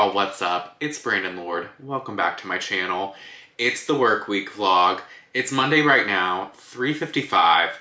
y'all, what's up? It's Brandon Lord. Welcome back to my channel. It's the work week vlog. It's Monday right now, 3:55.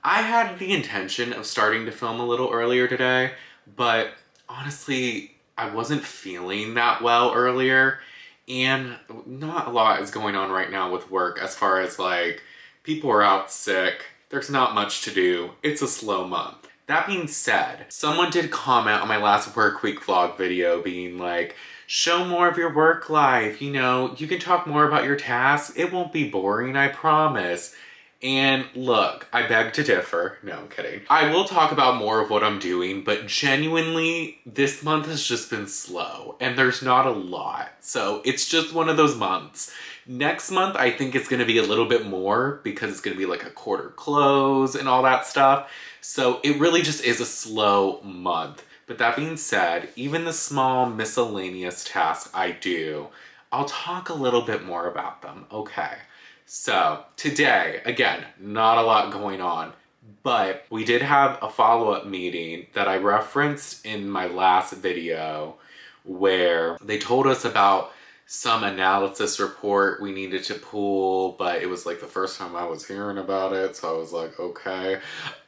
I had the intention of starting to film a little earlier today, but honestly, I wasn't feeling that well earlier, and not a lot is going on right now with work as far as like, people are out sick, there's not much to do, it's a slow month. That being said, someone did comment on my last work week vlog video being like, show more of your work life, you know, you can talk more about your tasks, it won't be boring, I promise. And look, I beg to differ. No, I'm kidding. I will talk about more of what I'm doing, but genuinely, this month has just been slow and there's not a lot. So it's just one of those months. Next month, I think it's gonna be a little bit more because it's gonna be like a quarter close and all that stuff. So it really just is a slow month. But that being said, even the small miscellaneous tasks I do, I'll talk a little bit more about them, okay? So today, again, not a lot going on, but we did have a follow-up meeting that I referenced in my last video where they told us about some analysis report we needed to pull, but it was like the first time I was hearing about it, so I was like, okay.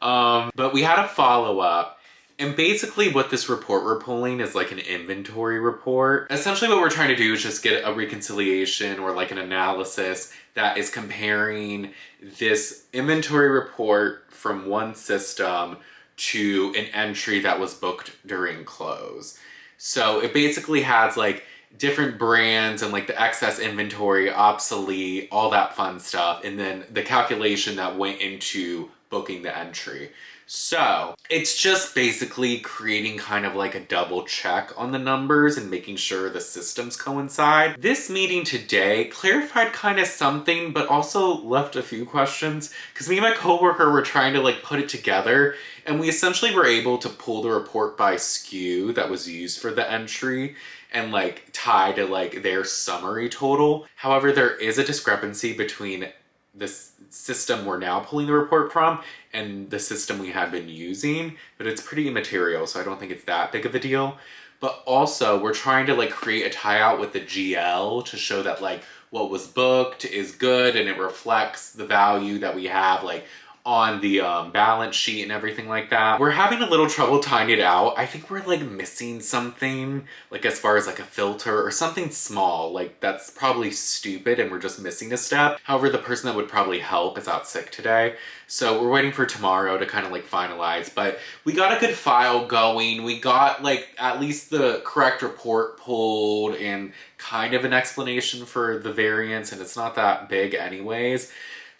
But we had a follow-up, and basically what this report we're pulling is like an inventory report. Essentially what we're trying to do is just get a reconciliation or like an analysis that is comparing this inventory report from one system to an entry that was booked during close. So it basically has like different brands and like the excess inventory, obsolete, all that fun stuff, and then the calculation that went into booking the entry. So it's just basically creating kind of like a double check on the numbers and making sure the systems coincide. This meeting today clarified kind of something, but also left a few questions because me and my coworker were trying to like put it together, and we essentially were able to pull the report by SKU that was used for the entry and like tie to like their summary total. However, there is a discrepancy between this system we're now pulling the report from and the system we had been using, but it's pretty immaterial, so I don't think it's that big of a deal. But also, we're trying to like create a tie out with the GL to show that like what was booked is good and it reflects the value that we have like on the balance sheet and everything like that. We're having a little trouble tying it out. I think we're like missing something, like as far as like a filter or something small, like that's probably stupid and we're just missing a step. However, the person that would probably help is out sick today. So we're waiting for tomorrow to kind of like finalize, but we got a good file going. We got like at least the correct report pulled and kind of an explanation for the variance, and it's not that big anyways.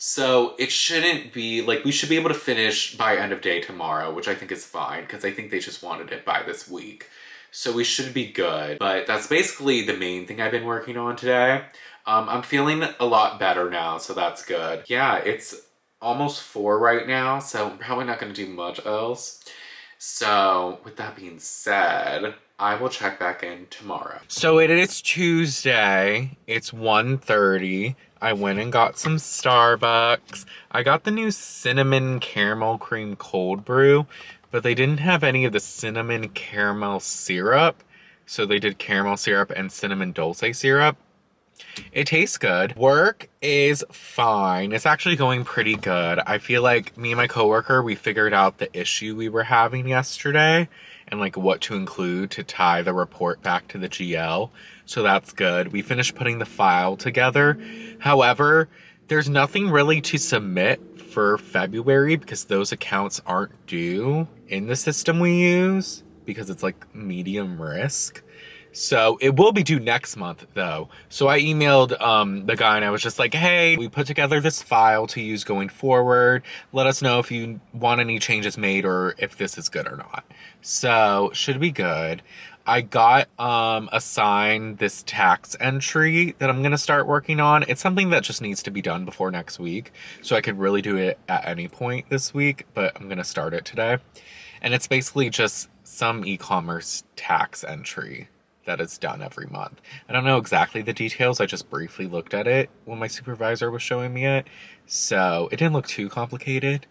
So it shouldn't be, like, we should be able to finish by end of day tomorrow, which I think is fine, because I think they just wanted it by this week. So we should be good, but that's basically the main thing I've been working on today. I'm feeling a lot better now, so that's good. Yeah, it's almost 4 right now, so I'm probably not going to do much else. So with that being said, I will check back in tomorrow. So it is Tuesday. It's 1:30. I went and got some Starbucks. I got the new cinnamon caramel cream cold brew, but they didn't have any of the cinnamon caramel syrup. So they did caramel syrup and cinnamon dulce syrup. It tastes good. Work is fine. It's actually going pretty good. I feel like me and my coworker, we figured out the issue we were having yesterday and like what to include to tie the report back to the GL. So that's good. We finished putting the file together. However, there's nothing really to submit for February because those accounts aren't due in the system we use because it's like medium risk. So it will be due next month though. So I emailed the guy and I was just like, hey, we put together this file to use going forward. Let us know if you want any changes made or if this is good or not. So should be good. I got assigned this tax entry that I'm gonna start working on. It's something that just needs to be done before next week. So I could really do it at any point this week, but I'm gonna start it today. And it's basically just some e-commerce tax entry that is done every month. I don't know exactly the details. I just briefly looked at it when my supervisor was showing me it. So it didn't look too complicated,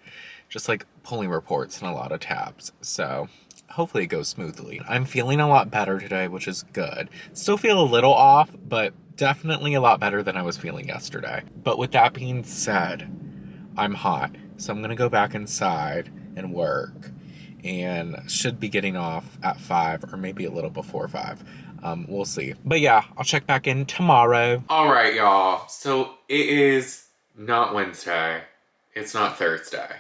just like pulling reports and a lot of tabs. So hopefully it goes smoothly. I'm feeling a lot better today, which is good. Still feel a little off, but definitely a lot better than I was feeling yesterday. But with that being said, I'm hot, so I'm gonna go back inside and work, and should be getting off at 5 or maybe a little before 5. We'll see. But yeah, I'll check back in tomorrow. All right, y'all. So it is not Wednesday. It's not Thursday.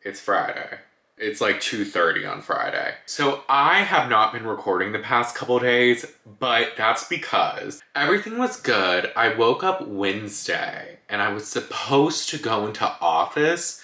It's Friday. It's like 2:30 on Friday. So I have not been recording the past couple days, but that's because everything was good. I woke up Wednesday and I was supposed to go into office,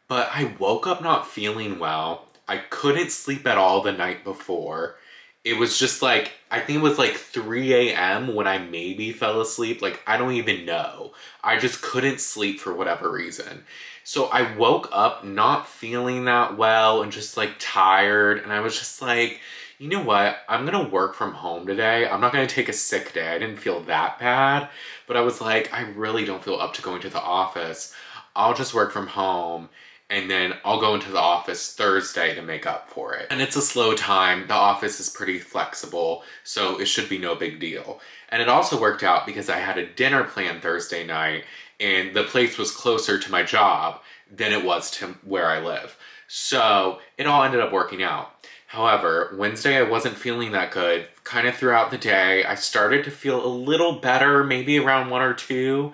but I woke up not feeling well. I couldn't sleep at all the night before. It was just like, I think it was like 3 a.m. when I maybe fell asleep. Like, I don't even know. I just couldn't sleep for whatever reason. So I woke up not feeling that well and just like tired. And I was just like, you know what? I'm going to work from home today. I'm not going to take a sick day. I didn't feel that bad. But I was like, I really don't feel up to going to the office. I'll just work from home. And then I'll go into the office Thursday to make up for it. And it's a slow time. The office is pretty flexible, so it should be no big deal. And it also worked out because I had a dinner planned Thursday night, and the place was closer to my job than it was to where I live. So it all ended up working out. However, Wednesday I wasn't feeling that good. Kind of throughout the day, I started to feel a little better, maybe around 1 or 2,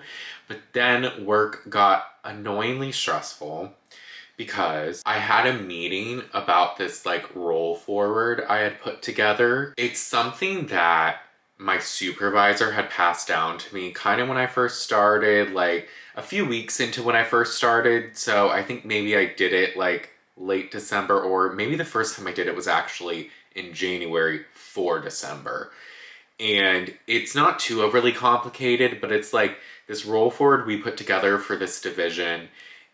but then work got annoyingly stressful, because I had a meeting about this like roll forward I had put together. It's something that my supervisor had passed down to me kind of when I first started, like a few weeks into when I first started. So I think maybe I did it like late December, or maybe the first time I did it was actually in January for December. And it's not too overly complicated, but it's like this roll forward we put together for this division,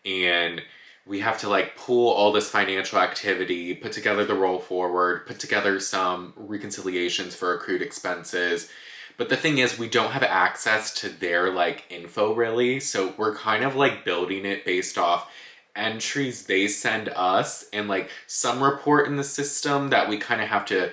and we have to like pool all this financial activity, put together the roll forward, put together some reconciliations for accrued expenses. But the thing is, we don't have access to their like info really. So we're kind of like building it based off entries they send us and like some report in the system that we kind of have to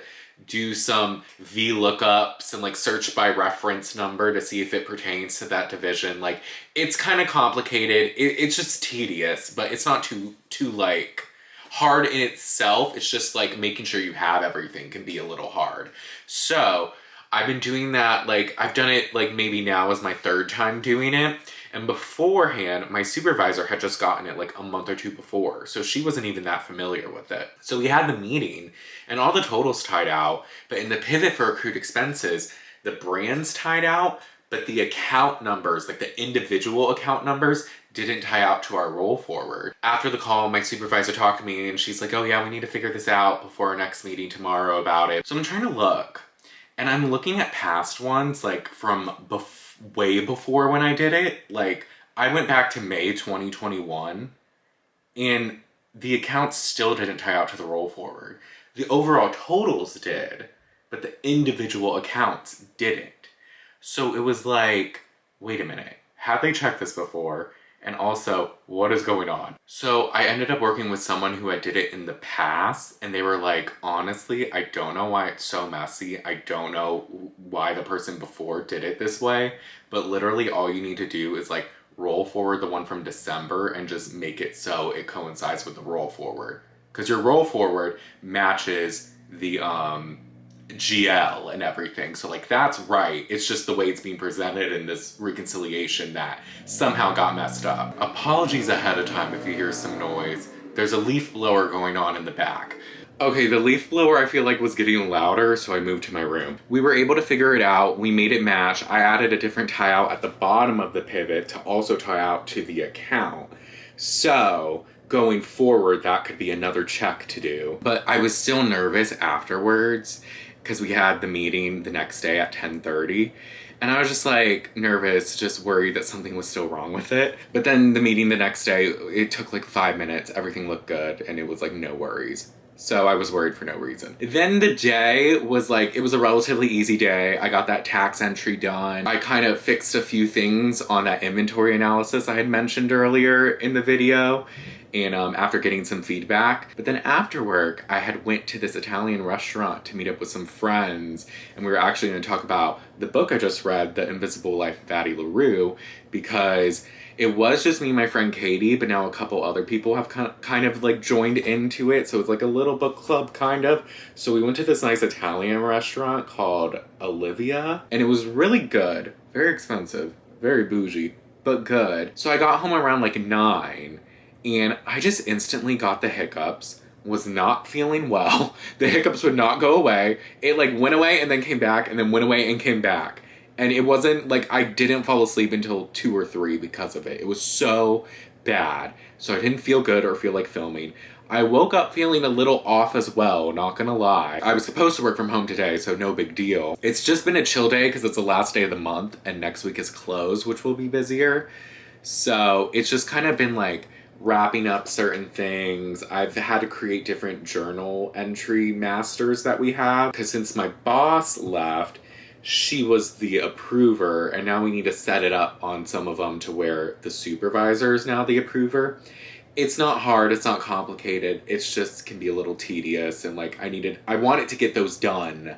do some VLOOKUPs and like search by reference number to see if it pertains to that division. Like, it's kind of complicated. It's just tedious, but it's not too like hard in itself. It's just like making sure you have everything can be a little hard. So I've been doing that, like I've done it like maybe now is my 3rd time doing it. And beforehand, my supervisor had just gotten it like a month or 2 before. So she wasn't even that familiar with it. So we had the meeting and all the totals tied out. But in the pivot for accrued expenses, the brands tied out, but the account numbers, like the individual account numbers, didn't tie out to our roll forward. After the call, my supervisor talked to me and she's like, oh yeah, we need to figure this out before our next meeting tomorrow about it. So I'm trying to look. And I'm looking at past ones, like from way before when I did it. Like, I went back to May 2021, and the accounts still didn't tie out to the roll forward. The overall totals did, but the individual accounts didn't. So it was like, wait a minute, have they checked this before? And also, what is going on? So I ended up working with someone who had did it in the past, and they were like, honestly, I don't know why it's so messy. I don't know why the person before did it this way, but literally all you need to do is like roll forward the one from December and just make it so it coincides with the roll forward. Because your roll forward matches the GL and everything. So like, that's right. It's just the way it's being presented in this reconciliation that somehow got messed up. Apologies ahead of time if you hear some noise. There's a leaf blower going on in the back. Okay, the leaf blower I feel like was getting louder, so I moved to my room. We were able to figure it out. We made it match. I added a different tie out at the bottom of the pivot to also tie out to the account. So going forward, that could be another check to do. But I was still nervous afterwards because we had the meeting the next day at 10:30. And I was just like nervous, just worried that something was still wrong with it. But then the meeting the next day, it took like 5 minutes. Everything looked good and it was like no worries. So I was worried for no reason. Then the day was like, it was a relatively easy day. I got that tax entry done. I kind of fixed a few things on that inventory analysis I had mentioned earlier in the video. And after getting some feedback. But then after work, I had went to this Italian restaurant to meet up with some friends. And we were actually going to talk about the book I just read, The Invisible Life of Addie LaRue, because it was just me and my friend Katie, but now a couple other people have kind of like joined into it. So it's like a little book club kind of. So we went to this nice Italian restaurant called Olivia, and it was really good. Very expensive, very bougie, but good. So I got home around like 9, and I just instantly got the hiccups. Was not feeling well. The hiccups would not go away. It like went away and then came back, and then went away and came back. And it wasn't like I didn't fall asleep until 2 or 3 because of it. It was so bad. So I didn't feel good or feel like filming. I woke up feeling a little off as well, not gonna lie. I was supposed to work from home today, so no big deal. It's just been a chill day because it's the last day of the month and next week is closed, which will be busier. So it's just kind of been like wrapping up certain things. I've had to create different journal entry masters that we have because since my boss left, she was the approver, and now we need to set it up on some of them to where the supervisor is now the approver. It's not hard, it's not complicated, it's just can be a little tedious, and like I wanted to get those done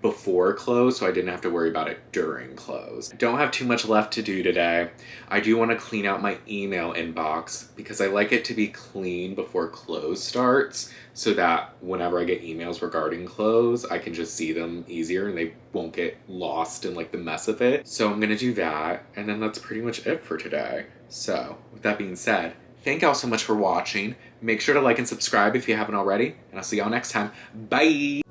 before close so I didn't have to worry about it during close. Don't have too much left to do today. I do want to clean out my email inbox because I like it to be clean before close starts so that whenever I get emails regarding close, I can just see them easier and they won't get lost in like the mess of it. So I'm gonna do that, and then that's pretty much it for today. So with that being said, thank y'all so much for watching. Make sure to like and subscribe if you haven't already, and I'll see y'all next time. Bye!